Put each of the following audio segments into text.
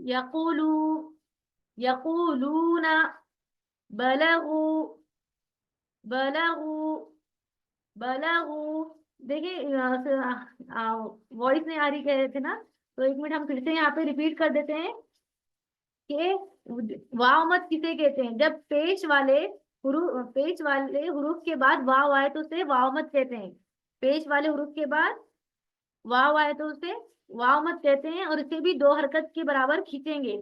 यकूलू, यकूलूना, बलगू, बलगू, बलगू। देखिए वॉइस नहीं आ रही कह रहे थे ना, तो एक मिनट हम फिर से यहाँ पे रिपीट कर देते हैं कि वाव मत किसे कहते हैं। जब पेश वाले हुरूफ के बाद वाव आए तो उसे वाव मत कहते हैं। पेश वाले हुरूफ के बाद वाव आए तो उसे वाव मत कहते हैं, और इसे भी दो हरकत के बराबर खींचेंगे।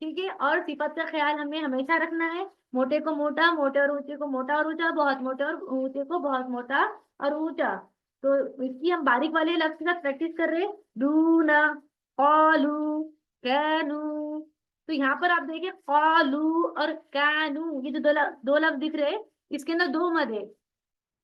ठीक है, और सिफत का ख्याल हमें हमेशा रखना है। मोटे को मोटा, मोटे और ऊंचे को मोटा और ऊंचा, बहुत मोटे और ऊंचे को बहुत मोटा और ऊंचा। तो इसकी हम बारीक वाले लफ्ज के साथ प्रैक्टिस कर रहे हैं। दूना, कॉलू, कैनू। तो यहाँ पर आप देखिए कॉलू और कैनू, ये जो दो लफ्ज दिख रहे हैं, इसके अंदर दो मद है।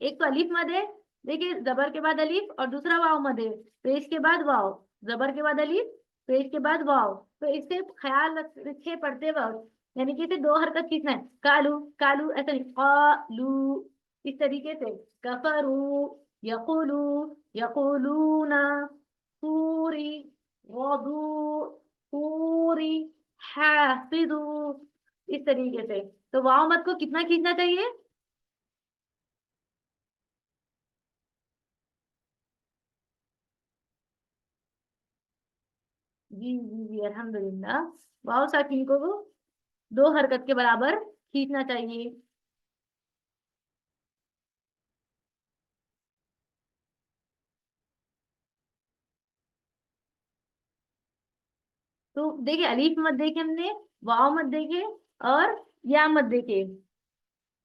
एक तो अलीफ मद है, देखिए जबर के बाद अलीफ, और दूसरा वाव मद है, पेश के बाद वाव, जबर के बाद अलीफ, पेश के बाद वाव। तो इससे ख्याल रखे पढ़ते वक्त, यानी कि इसे दो हरकत खींचना है। कालू, कालू ऐसा नहीं, कालू, इस तरीके से। कफरू, यकुलू, यकुलूना, पूरी, वदू, पूरी, हाफिजू, इस तरीके से। तो वाव मद को कितना खींचना चाहिए? जी जी जी, अल्हम्दुलिल्लाह। वाव साकिन को दो हरकत के बराबर खींचना चाहिए। तो देखिए अलीफ मत देखे हमने, वाव मत देखे, और या मत देखे,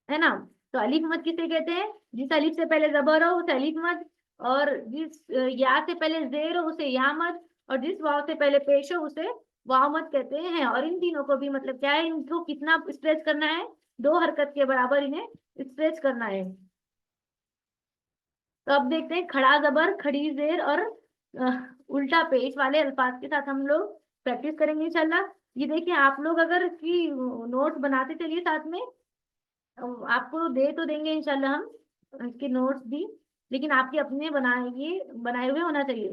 है ना। तो अलीफ मत किसे कहते हैं? जिस अलीफ से पहले जबर हो उसे अलीफ मत, और जिस या से पहले जेर हो उसे या मत, और जिस वाव से पहले पेश हो उसे वाव मत कहते हैं। और इन तीनों को भी मतलब क्या है, इनको कितना स्ट्रेच करना है? दो हरकत के बराबर इन्हें स्ट्रेच करना है। तो अब देखते हैं खड़ा जबर, खड़ी जेर और उल्टा पेश वाले अल्फाज के साथ हम लोग प्रैक्टिस करेंगे इंशाल्लाह। ये देखिए आप लोग अगर इसकी नोट्स बनाते चलिए साथ में, आपको दे तो देंगे इंशाल्लाह हम इसके नोट्स भी, लेकिन आपके अपने बनाए हुए होना चाहिए।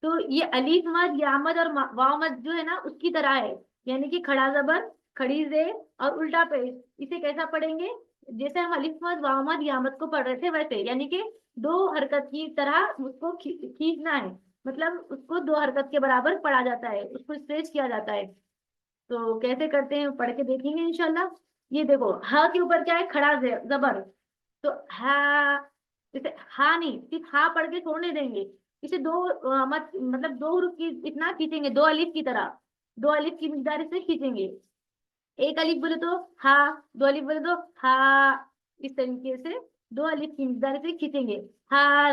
तो ये अलीफ मद, या मद और वाव मद जो है ना उसकी तरह है, यानी कि खड़ा जबर, खड़ी जेर और उल्टा पेश। इसे कैसा पढ़ेंगे? जैसे हम अलीफ मद, वाव मद, या मद को पढ़ रहे थे वैसे, यानी कि दो हरकत की तरह उसको खींचना है। मतलब उसको दो हरकत के बराबर पढ़ा जाता है, उसको स्ट्रेच किया जाता है। तो कैसे करते हैं पढ़ के देखेंगे इंशाल्लाह। ये देखो हा के ऊपर क्या है? खड़ा जबर। तो हा, इसे हा नहीं, सिर्फ हा पढ़ के छोड़ने देंगे। इसे दो मतलब दो हुरूफ की इतना खींचेंगे, दो अलिफ की तरह, दो अलिफ की मिकदार से खींचेंगे। एक अलिफ बोले तो हा, दो अलिफ बोले तो हा, इस तरीके से दो अलिफ की मिकदार से खींचेंगे। हा,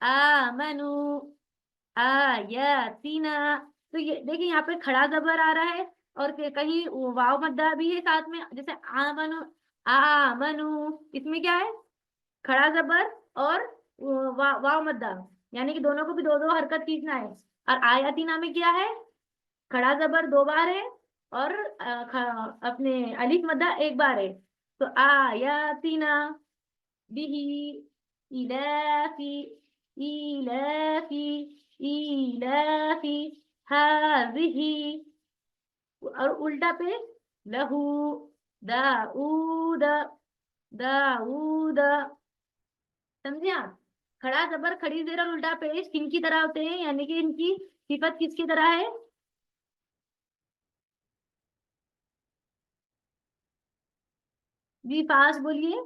आमनु आयातिना। तो ये देखिए यहाँ पे खड़ा जबर आ रहा है, और कहीं वाव मद्दा भी है साथ में, जैसे आमनु, आमनु, इसमें क्या है? खड़ा जबर और वाव मद्दा, यानी कि दोनों को भी दो दो हरकत खींचना है। और आयातिना में क्या है? खड़ा जबर दो बार है, और अपने अलिफ मद्दा एक बार है। तो आयातिना बिही इलाफी, इलाफी, इलाफी हाजिही। और उल्टा पे लहू, दाऊद, दाऊद। समझे आप? खड़ा जबर, खड़ी जेर और उल्टा पेश किनकी तरह होते हैं, यानी कि इनकी सिफत किसकी तरह है? जी फास्ट बोलिए।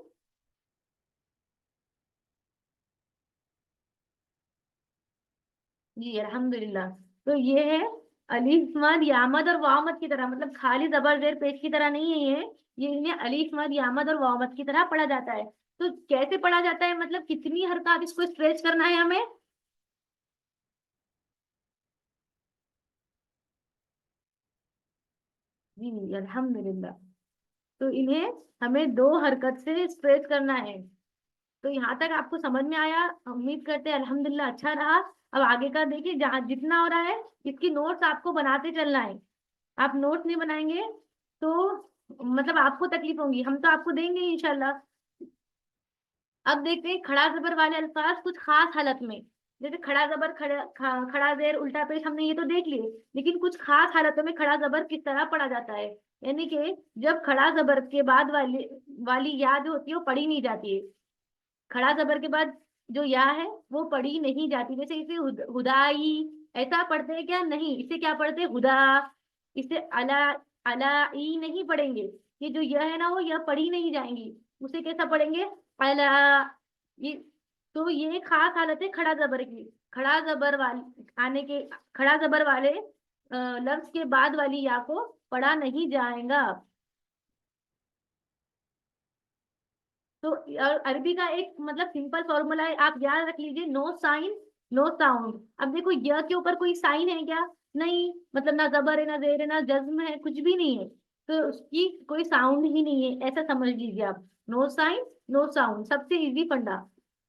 जी अल्हम्दुलिल्लाह। तो ये है अलीफ मद, यामद और वामद की तरह, मतलब खाली जबर जेर पेश की तरह नहीं है ये इन्हें अलीफ मद, यामद और वामद की तरह पढ़ा जाता है। तो कैसे पढ़ा जाता है, मतलब कितनी हरकत इसको स्ट्रेच करना है हमें? जी अल्हम्दुलिल्लाह। तो इन्हें हमें दो हरकत से स्ट्रेच करना है। तो यहाँ तक आपको समझ में आया? उम्मीद करते हैं अल्हम्दुलिल्लाह अच्छा रहा। अब आगे का देखिए, जहाँ जितना हो रहा है इसकी नोट्स आपको बनाते चलना है। आप नोट्स नहीं बनाएंगे तो मतलब आपको तकलीफ होंगी, हम तो आपको देंगे इंशाल्लाह। अब देखते हैं खड़ा जबर वाले अल्फाज कुछ खास हालत में। जैसे खड़ा जबर, खड़ा जेर, उल्टा पेश, हमने ये तो देख लिए। लेकिन कुछ खास हालतों में खड़ा जबर किस तरह पढ़ा जाता है। यानी कि जब खड़ा जबर के बाद वाली वाली या जो होती है वो पढ़ी नहीं जाती है। खड़ा जबर के बाद जो या है वो पढ़ी नहीं जाती। जैसे इसे हुदाई ऐसा पढ़ते हैं क्या? नहीं, इसे क्या पढ़ते हैं? हुदा। इसे अला, अलाई नहीं पढ़ेंगे। ये जो यह है ना वो यह पढ़ी नहीं जाएंगी। उसे कैसा पढ़ेंगे? अला। ये तो ये खास हालत है खड़ा जबर की। खड़ा जबर वाले आने के, खड़ा जबर वाले लफ्ज के बाद वाली या को पढ़ा नहीं जाएगा। तो अरबी का एक मतलब सिंपल फॉर्मूला है, आप याद रख लीजिए, नो साइन नो साउंड। अब देखो य के ऊपर कोई साइन है क्या? नहीं, मतलब ना जबर है, ना जेर है, ना जज्म है, कुछ भी नहीं है। तो उसकी कोई साउंड ही नहीं है, ऐसा समझ लीजिए आप। नो साइन नो साउंड, सबसे इजी फंडा।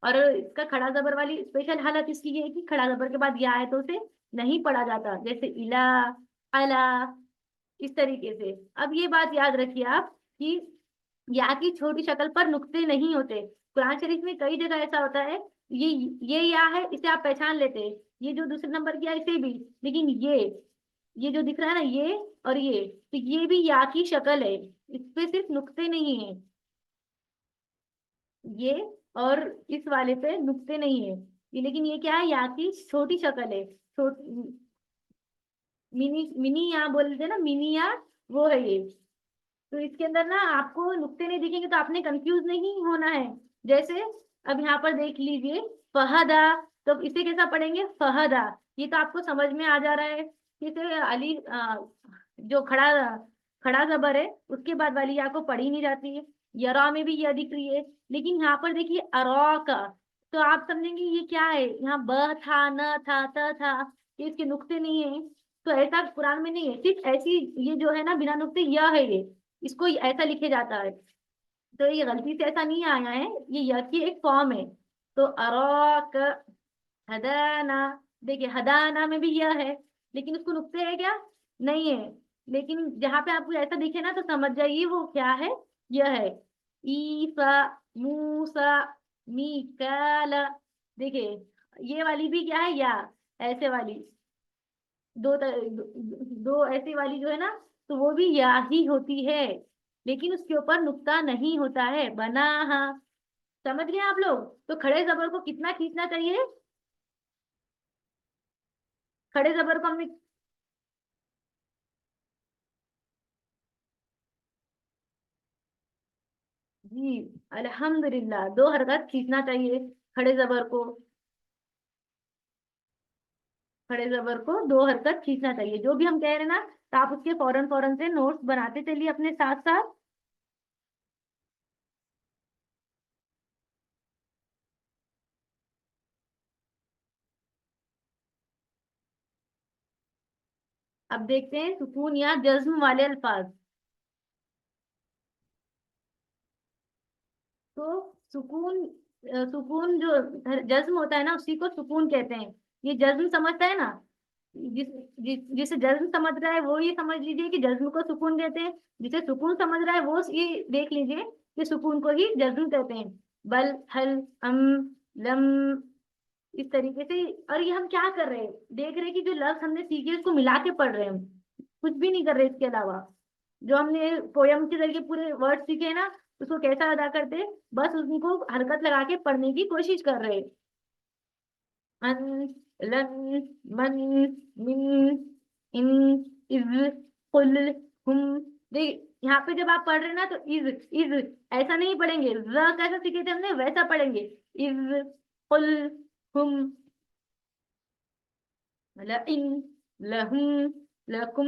और इसका खड़ा जबर वाली स्पेशल हालत इसकी ये है कि खड़ा जबर के बाद या है तो उसे नहीं पढ़ा जाता, जैसे इला, अला, इस तरीके से। अब ये बात याद रखिए आप कि या की छोटी शक्ल पर नुक्ते नहीं होते। कुरान शरीफ में कई जगह ऐसा होता है, ये ये या है, इसे आप पहचान लेते हैं, ये जो दूसरे नंबर किया इसे भी। लेकिन ये जो दिख रहा है ना, ये और ये, तो ये भी या की शक्ल है, इस पे सिर्फ नुक्ते नहीं है। ये और इस वाले पे नुक्ते नहीं है। ये लेकिन ये क्या है? या की छोटी शक्ल है, छोटी मिनी, मिनी या बोलते हैं ना, मिनी या, वो है ये। तो इसके अंदर ना आपको नुक्ते नहीं दिखेंगे तो आपने कंफ्यूज नहीं होना है। जैसे अब यहाँ पर देख लीजिए, फहदा, तो इसे कैसा पढ़ेंगे? फहदा। ये तो आपको समझ में आ जा रहा है कि इसे अली जो खड़ा खड़ा जबर है उसके बाद वाली या को पढ़ी नहीं जाती है। यरा में भी यह दिख रही है। लेकिन यहाँ पर देखिए अरा का, तो आप समझेंगे ये क्या है, यहाँ ब था, न था, त था, ये इसके नुक्ते नहीं है। तो ऐसा कुरान में नहीं है, सिर्फ ऐसी ये जो है ना बिना नुक्ते यह है, ये इसको ऐसा लिखे जाता है। तो ये गलती से ऐसा नहीं आया है, ये य की एक फॉर्म है। तो अराक हदाना, देखिए हदाना में भी यह है, लेकिन उसको नुक्ते है क्या? नहीं है। लेकिन जहां पे आपको ऐसा दिखे ना तो समझ जाइए वो क्या है, यह है। ईसा, मूसा, मीकाला, देखिए ये वाली भी क्या है? या ऐसे वाली दो ऐसी वाली जो है ना, तो वो भी या ही होती है। लेकिन उसके ऊपर नुक्ता नहीं होता है, बना। हाँ, समझ गए आप लोग? तो खड़े जबर को कितना खींचना चाहिए? खड़े जबर को हमने, जी अल्हम्दुलिल्लाह, 2 हरकत खींचना चाहिए खड़े जबर को। खड़े जबर को 2 हरकत खींचना चाहिए, जो भी हम कह रहे हैं ना, तो आप उसके फौरन फौरन से नोट्स बनाते चलिए अपने साथ साथ। अब देखते हैं सुकून या जज्म वाले अल्फाज। तो सुकून, सुकून जो जज्म होता है ना उसी को सुकून कहते हैं। ये जज्म समझता है ना, जिसे जज्म समझ रहा है वो ये समझ लीजिए कि जज्म को सुकून कहते हैं। जिसे सुकून समझ रहा है वो ये देख लीजिए कि सुकून को ही जज्म कहते हैं। बल, हल, अम, लम, इस तरीके से। और ये हम क्या कर रहे हैं, देख रहे हैं कि जो लफ्ज हमने सीखे उसको मिला के पढ़ रहे हैं हम, कुछ भी नहीं कर रहे इसके अलावा। जो हमने पोयम के जरिए पूरे वर्ड सीखे हैं ना, उसको कैसा अदा करते हैं, बस उनको हरकत लगा के पढ़ने की कोशिश कर रहे हैं। अन, लन, मन, मिन, इन, इज, कुल, हुम। देख यहाँ पे जब आप पढ़ रहे हैं ना तो इज ऐसा नहीं पढ़ेंगे, र कैसा सीखे थे हमने वैसा पढ़ेंगे। इज, कुल, हुम, लइन, लहुम, लकुम,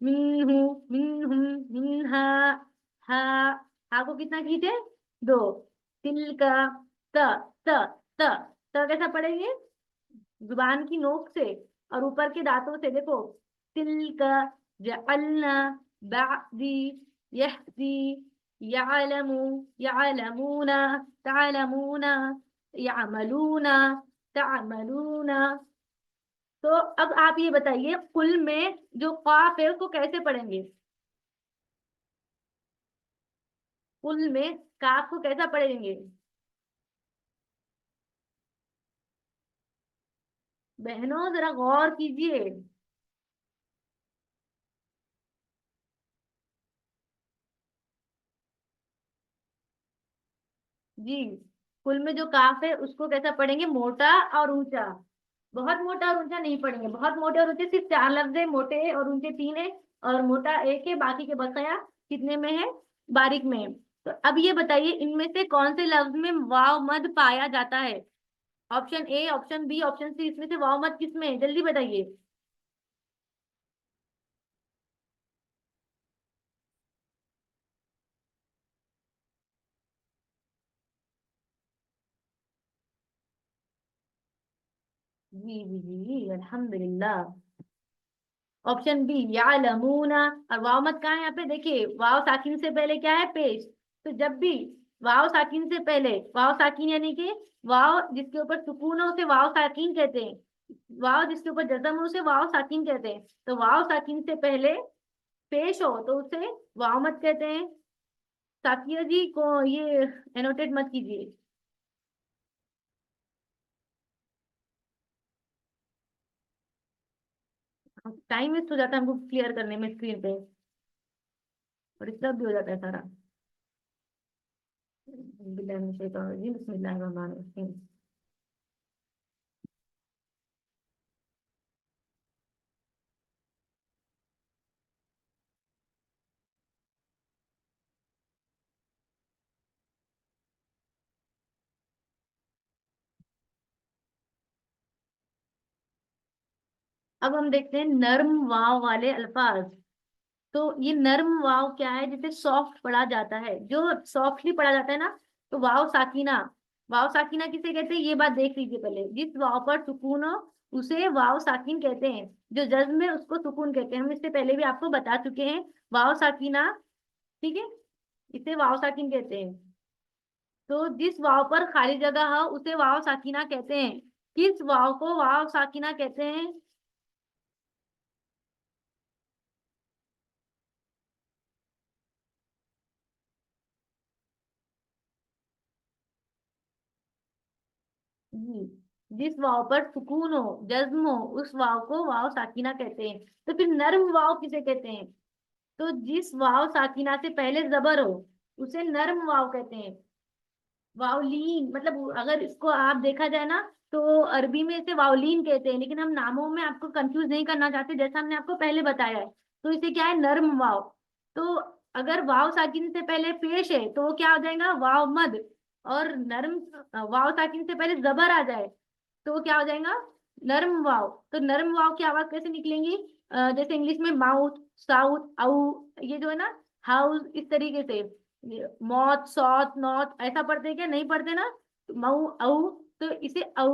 मिन्हु, मिन्हुम, मिन्हा, हा। हा को कितना खींचे? 2। तिल का, त, त, त, त कैसा पढ़ेंगे? जुबान की नोक से और ऊपर के दांतों से, देखो। तिल का, जअलना, बादी, यहदी, यालमू, यालमूना, तालमूना, यामलूना, तामलूना। तो अब आप ये बताइए कुल में जो काफ है उसको कैसे पढ़ेंगे? कुल में काफ को कैसा पढ़ेंगे? बहनों जरा गौर कीजिए। जी, कुल में जो काफ है उसको कैसा पढ़ेंगे? मोटा और ऊंचा। बहुत मोटा और ऊंचा नहीं पढ़ेंगे। बहुत मोटे और ऊंचे सिर्फ चार लफ्ज है, मोटे और ऊंचे तीन है, और मोटा एक है, बाकी के बकाया कितने में है? बारीक में है। तो अब ये बताइए, इनमें से कौन से लफ्ज में वाव मद पाया जाता है? Option A, option B, option C, इसमें से वाव मद किस में है? जल्दी बताइए। जी जी जी, अल्हम्दुलिल्लाह। ऑप्शन बी यालमूना। और वाव मत कहाँ है यहाँ पे? देखिए, वाव साकिन से पहले क्या है? पेश। तो जब भी वाव साकिन से पहले, वाव साकिन यानी कि वाव जिसके ऊपर सुकून हो उसे वाव साकिन कहते हैं। वाव जिसके ऊपर जज्म हो उसे वाव साकिन कहते हैं। तो वाव साकिन से पहले पेश हो तो उसे वाव मत कहते हैं। साकिया जी को ये एनोटेट मत कीजिए। टाइम वेस्ट हो जाता है हमको क्लियर करने में स्क्रीन पे, और डिस्टर्ब भी हो जाता है सारा। बिस्मिल्लाह। अब हम देखते हैं नर्म वाव वाले अल्फाज। तो ये नर्म वाव क्या है? जिसे सॉफ्ट पढ़ा जाता है, जो सॉफ्टली पढ़ा जाता है ना, तो वाव साकिना। वाव साकिना किसे कहते हैं ये बात देख लीजिए पहले। जिस वाव पर सुकून हो उसे वाव साकिन कहते हैं। जो जज्म है उसको सुकून कहते हैं। हम इससे पहले भी आपको बता चुके हैं। वाव साकिना, ठीक है, इसे वाव साकिन कहते हैं। तो जिस वाव पर खाली जगह हो उसे वाव साकिना कहते हैं। किस वाव को वाव साकिना कहते हैं? जी, जिस वाव पर सुकून हो, जज्म हो, उस वाव को वाव साकिना कहते हैं। तो फिर नर्म वाव किसे कहते हैं? तो जिस वाव साकिना से पहले जबर हो उसे नर्म वाव कहते हैं। वावलीन मतलब, अगर इसको आप देखा जाए ना, तो अरबी में इसे वावलीन कहते हैं, लेकिन हम नामों में आपको कंफ्यूज नहीं करना चाहते, जैसा हमने आपको पहले बताया है। तो इसे क्या है? नर्म वाव। तो अगर वाव साकिन से पहले पेश है तो वो क्या हो जाएगा? वाव मद। और नर्म वाव साकिन से पहले जबर आ जाए तो वो क्या हो जाएगा? नर्म वाव। तो नर्म वाव की आवाज कैसे निकलेंगी? जैसे इंग्लिश में माउथ, साउथ, आउ, ये जो है ना, हाउस, इस तरीके से। मौत, सौत, नौत, ऐसा पढ़ते हैं क्या? नहीं पढ़ते ना। तो मऊ, औ, तो इसे औ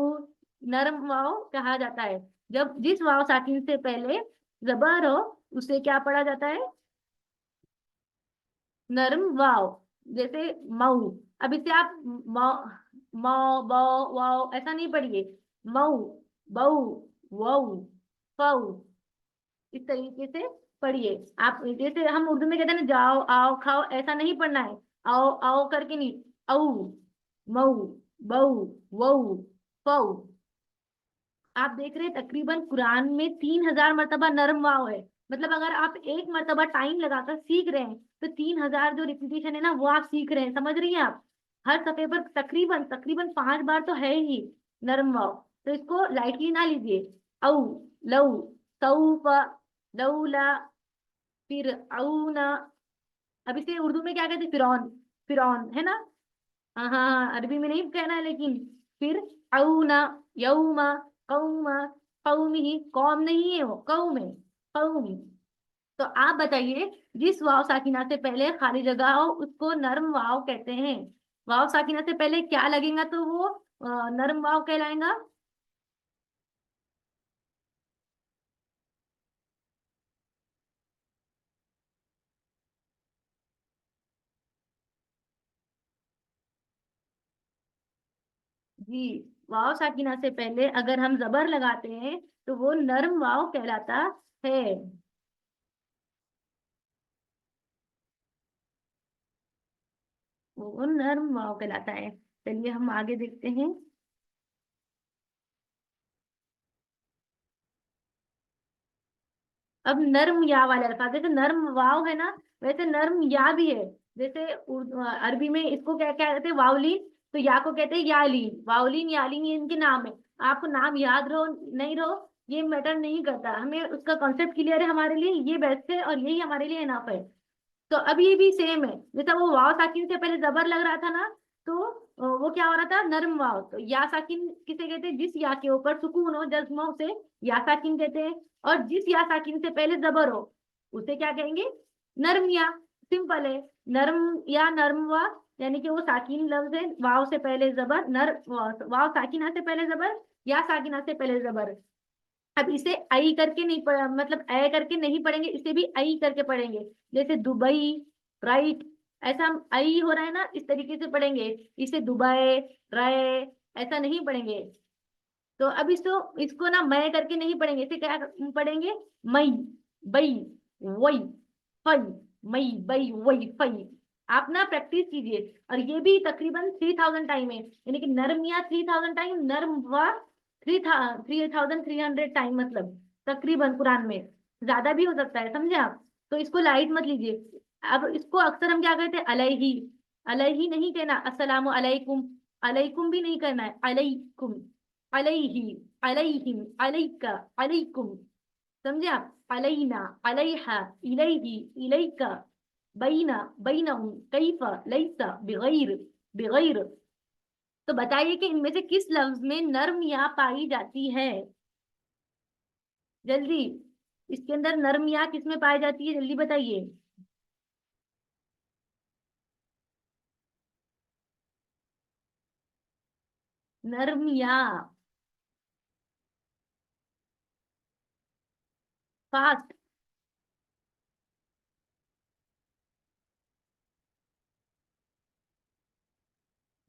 नरम वाव कहा जाता है। जब जिस वाव साकिन से पहले जबर हो उसे क्या पढ़ा जाता है? नरम वाव। जैसे मऊ। अब इसे आप मौ, मौ, बौ, वाव ऐसा नहीं पढ़िए। मऊ, बऊ, वऊ, फऊ, इस तरीके से पढ़िए आप। जैसे हम उर्दू में कहते हैं ना, जाओ, आओ, खाओ, ऐसा नहीं पढ़ना है। आओ आओ करके नहीं। औ, मऊ, बऊ, वऊ, फऊ। आप देख रहे हैं तकरीबन कुरान में 3000 मरतबा नरम वाव है। मतलब अगर आप एक मरतबा टाइम लगाकर सीख रहे हैं तो 3000 जो रिपीटेशन है ना वो आप सीख रहे हैं। समझ रही हैं आप? हर सफे पर तकरीबन तकरीबन 5 बार तो है ही नरम वाव। तो इसको लाइटली ना लीजिए। औ, लऊ, सऊफ, लौला, फिर औना। अब इसे उर्दू में क्या कहते हैं? फिरौन। फिरौन है ना? हाँ हाँ हाँ, अरबी में नहीं कहना है लेकिन। फिर औना, यौमा, कौमा, कौमी, कौम नहीं है वो, कौम है, कौमी। तो आप बताइए, जिस वाव साकिना से पहले खाली जगह हो उसको नर्म वाव कहते हैं। वाव साकिना से पहले क्या लगेगा तो वो नर्म वाव कहलाएगा। जी, वाव साकिना से पहले अगर हम जबर लगाते हैं तो वो नर्म वाव कहलाता है। वो नर्म वाव कहलाता है। चलिए हम आगे देखते हैं। अब नर्म या वाले अल्फाज, जैसे नर्म वाव है ना, वैसे नर्म या भी है। जैसे अरबी में इसको क्या क्या कहते हैं, वावलीन। तो या को कहते हैं यालीन, वावलीन यालीन, ये इनके नाम है। आपको नाम याद रहो नहीं रहो ये मैटर नहीं करता, हमें उसका कॉन्सेप्ट क्लियर है, हमारे लिए ये बेस्ट है और यही हमारे लिए इनफ है। तो अब ये भी सेम है, जैसा वो वाव साकिन से पहले जबर लग रहा था ना, तो वो क्या हो रहा था, नर्म वाव। तो या साकिन किसे कहते हैं, जिस या के ऊपर सुकून हो, जज्म हो, उसे या साकिन कहते हैं। और जिस या साकिन से पहले जबर हो उसे क्या कहेंगे, नर्म या। सिंपल है। नर्म या नर्म वाव, यानी कि वो साकिन लफ्ज है, वाव से पहले जबर, नर वाव साकिना से पहले जबर, या साकिना से पहले जबर। अब इसे आई करके नहीं पढ़, मतलब ए करके नहीं पढ़ेंगे, इसे भी आई करके पढ़ेंगे। जैसे दुबई, राइट, ऐसा हम आई हो रहा है ना, इस तरीके से पढ़ेंगे। इसे दुबई, रहे, ऐसा नहीं पढ़ेंगे। तो अब इसको इसको ना मैं करके नहीं पढ़ेंगे, इसे क्या पढ़ेंगे, मई, बई, वई, फई, मई, बई, वई, फई। आप ना प्रैक्टिस कीजिए। और ये भी तकरीबन 3000 टाइम है, यानी कि नर्म या 3000 टाइम, नर्म व 3300 टाइम, मतलब तकरीबन कुरान में। ज्यादा भी हो सकता है, समझे आप। तो इसको लाइट मत लीजिए। अब इसको अक्सर हम क्या कहते हैं, अलैहि। अलैहि नहीं कहना, अस्सलामु अलैकुम। अलैकुम भी नहीं करना है, अलैकुम, अलैहि, अलैहिम, अलैका, अलैकुम। समझे आप, अलैना, अलैहा, इलैहि, इलैका, बैना, बैनहुम, कैफा, लैसा, बिगैर, बिगैर। तो बताइए कि इनमें से किस लफ्ज में नर्म या पाई जाती है, जल्दी। इसके अंदर नर्म या किस में पाई जाती है, जल्दी बताइए। नर्म या, फास्ट।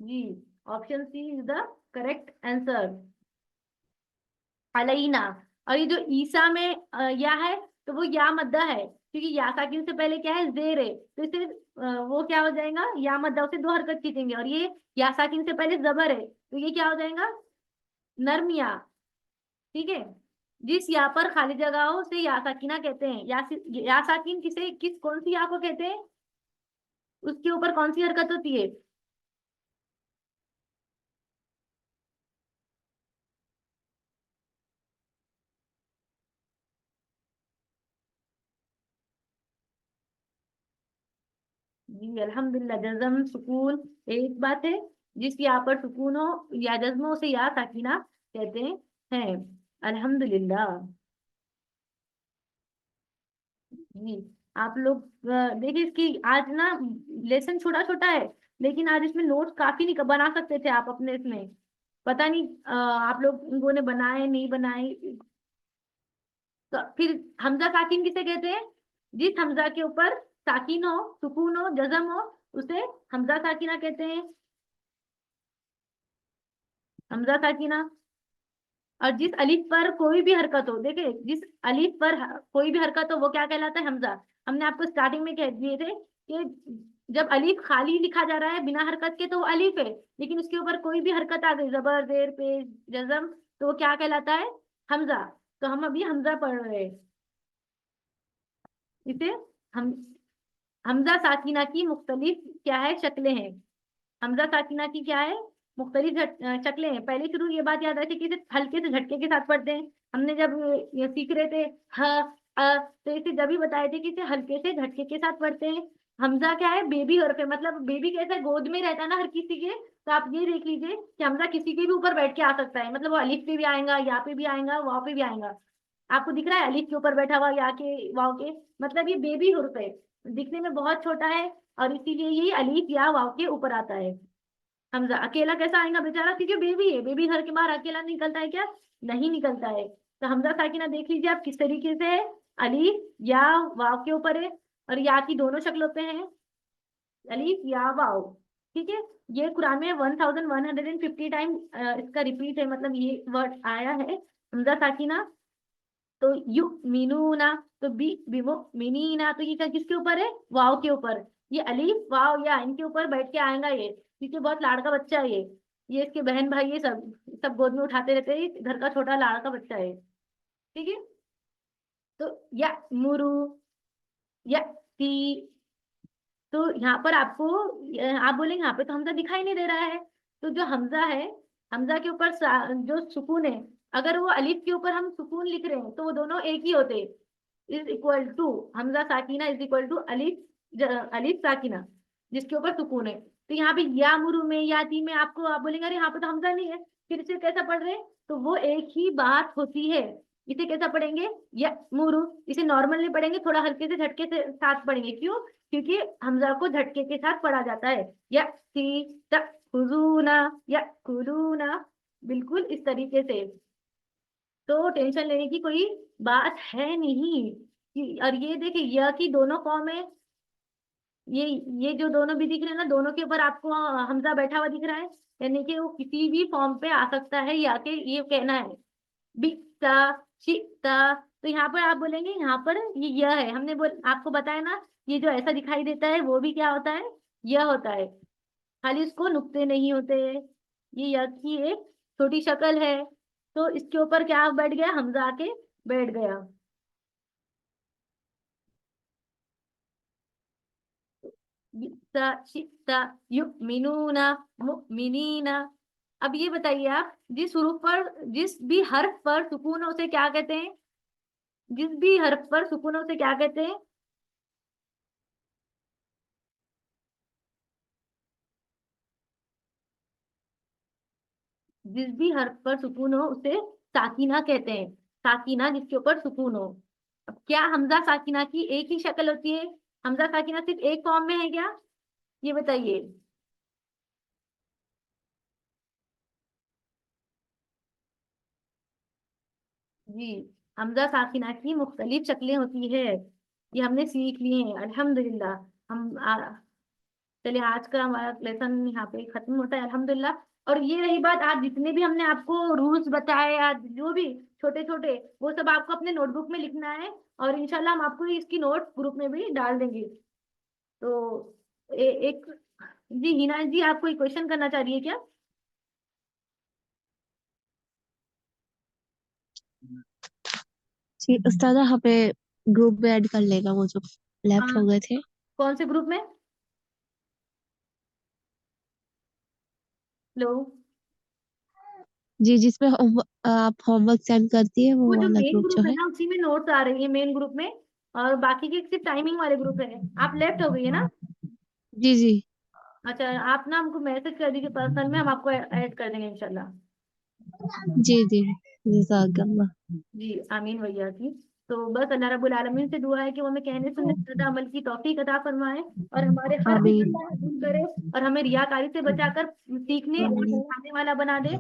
जी, option C is the correct answer, अलैना। और ये जो ईसा में या है, तो वो या मद्दा है, क्योंकि या साकिन से पहले क्या है, जेर है। तो इसे वो क्या हो जाएगा, या मद्दा, उसे दो हरकत खींचेंगे। और ये या साकिन से पहले जबर है, तो ये क्या हो जाएगा, नर्म या। ठीक है। जिस या पर खाली जगह हो उसे या साकिना कहते हैं। या साकिन किसे, किस कौन सी या को कहते हैं, उसके ऊपर कौन सी हरकत होती है। जी अल्हम्दुलिल्लाह, जज्म सुकून एक बात है। जिस यहाँ पर सुकून हो या जज्म हो उसे या साकिना कहते हैं। अल्हम्दुलिल्लाह। जी, आप लोग देखिए, इसकी आज ना लेसन छोटा छोटा है, लेकिन आज इसमें नोट्स काफी नहीं बना सकते थे आप अपने इसमें। पता नहीं आप लोगों ने बनाए नहीं बनाए। तो फिर हमजा साकिन किसे कहते हैं, जिस हमजा के ऊपर साकिन हो, सुकून हो, जज्म हो, उसे हमजा साकिना कहते हैं। हमजा साकिना। और जिस अलिफ पर कोई भी हरकत हो, देखिए जिस अलिफ पर कोई भी हरकत हो वो क्या कहलाता है, हमजा। हमने आपको स्टार्टिंग में कह दिए थे कि जब अलिफ खाली लिखा जा रहा है बिना हरकत के, तो वो अलिफ है। लेकिन उसके ऊपर कोई भी हरकत आ गई, जबर, जेर, पेश, जज्म, तो वो क्या कहलाता है, हमजा। तो हम अभी हमजा पढ़ रहे हैं। इसे हम हमजा साकिना की मुख्तलिफ क्या है, शक्लें हैं। हमजा साकिना की क्या है, मुख्तलिफ शक्लें हैं। पहले शुरू ये बात याद रखें कि इसे हल्के से झटके के साथ पढ़ते हैं। हमने जब ये सीख रहे थे ह तो इसे जब भी बताए थे कि इसे हल्के से झटके के साथ पढ़ते हैं। हमजा क्या है, बेबी हर्फ है, मतलब बेबी कैसा गोद में रहता है ना हर किसी के। तो आप ये देख लीजिए कि हमजा किसी के भी ऊपर बैठ के आ सकता है, मतलब वो अलिफ पे भी आएगा, या पे भी आएगा, वाव पे भी आएगा। आपको दिख रहा है अलिफ के ऊपर बैठा हुआ, या के, वाव के, मतलब ये बेबी हर्फ है, दिखने में बहुत छोटा है। और इसीलिए ये अलिफ या वाव के ऊपर आता है। हमजा अकेला कैसा आएगा बेचारा, क्योंकि बेबी है, बेबी घर के बाहर अकेला निकलता है क्या, नहीं निकलता है। तो हमजा साकिना देख लीजिए आप किस तरीके से है, अलीफ या वाव के ऊपर है। और या की दोनों शक्लों पे है, अलीफ या वाव। ठीक है। ये कुरान में 1150 टाइम इसका रिपीट है, मतलब ये वर्ड आया है, हमजा साकिना। तो यु मीनूना, तो बी बिमो मिनीना, तो ये क्या किसके ऊपर है, वाव के ऊपर। ये अलीफ वाव या इनके ऊपर बैठ के आएगा ये, क्योंकि बहुत लाड़का बच्चा है ये इसके बहन भाई ये सब गोद में उठाते रहते हैं, ये घर का छोटा लाड़का बच्चा है। ठीक है। तो या मुरु, या ती। तो यहाँ पर आपको आप बोलेंगे यहाँ पे तो हमजा दिखाई नहीं दे रहा है। तो जो हमजा है, हमजा के ऊपर जो सुकून है, अगर वो अलिफ के ऊपर हम सुकून लिख रहे हैं तो वो दोनों एक ही होते हैं। इज इक्वल टू हमजा साकिना इज इक्वल टू अलिफ अलिफ साकिना जिसके ऊपर सुकून है। तो यहाँ पे या मुरु में या ती में आपको आप बोलेंगे अरे यहाँ पे तो हमजा नहीं है, फिर से कैसा पढ़ रहे हैं? तो वो एक ही बात होती है। इसे कैसा पढ़ेंगे? या मुरु। इसे नॉर्मल नहीं पढ़ेंगे, थोड़ा हल्के से झटके से साथ पढ़ेंगे। क्यों? क्योंकि हमजा को झटके के साथ पढ़ा जाता है। या सी तखुजूना या कुलूना, बिल्कुल इस तरीके से। तो टेंशन लेने की कोई बात है नहीं और ये देखिए य की दोनों फॉर्म है। ये ये जो दोनों भी दिख रहे हैं ना, दोनों के ऊपर आपको हमजा बैठा हुआ दिख रहा है, यानी कि वो किसी भी फॉर्म पे आ सकता है या के ये कहना है। बिकता, शिकता। तो यहाँ पर आप बोलेंगे यहाँ पर ये यह है, हमने आपको बताया ना, ये जो ऐसा दिखाई देता है वो भी क्या होता है? यह होता है। खाली इसको नुक्ते नहीं होते। ये यह की एक छोटी शक्ल है। तो इसके ऊपर क्या बैठ गया? हमजा आके बैठ गया। बिकता, शिकता, युमिनूना, मुमिनीना। अब ये बताइए आप, जिस हरूफ पर जिस भी हर्फ पर सुकून हो उसे क्या कहते हैं? जिस भी हर्फ पर सुकून हो उसे क्या कहते हैं? जिस भी हर्फ पर सुकून हो उसे साकिना कहते हैं। साकिना जिसके ऊपर सुकून हो। अब क्या हमजा साकिना की एक ही शक्ल होती है? हमजा साकिना सिर्फ एक फॉर्म में है क्या? ये बताइए। जी, हमजा साकिना की मुख्तलिफ शक्लें होती है। ये हमने सीख लिए हैं अल्हम्दुलिल्लाह। हम चलिए आज का हमारा लेसन यहाँ पे खत्म होता है अल्हम्दुलिल्लाह। और ये रही बात, आज जितने भी हमने आपको रूल्स बताए, आज जो भी छोटे छोटे, वो सब आपको अपने नोटबुक में लिखना है। और इंशाल्लाह हम आपको इसकी नोट ग्रुप में भी डाल देंगे। तो एक जी हिना जी, आप कोई क्वेश्चन करना चाह रही है क्या? जी उस्तादा हमें ग्रुप में ऐड कर लेगा वो जो लेफ्ट हाँ, हो गए थे। कौन से ग्रुप में? लो, जी जिसमें आप होमवर्क सेंड करती है वो वो जो वाला मेन ग्रुप जो ग्रुप है है। ना उसी में नोट्स आ रही है मेन ग्रुप में। और बाकी के सिर्फ टाइमिंग वाले ग्रुप है। आप लेफ्ट हो गई है ना? जी जी। अच्छा, आप ना हमको मैसेज कर दीजिए पर्सनल में, हम आपको ऐड कर देंगे इंशाल्लाह। जी जी जज़ाकल्लाह। जी आमीन भैया की। तो बस अल्लाह रब्बुल आलमीन से दुआ है कि वो हमें कहने सुनने ज्यादा अमल की तौफीक अता फरमाए, और हमारे हर आमीन। बिगड़े को कबूल करे, और हमें रियाकारी से बचाकर सीखने और सिखाने वाला बना दे।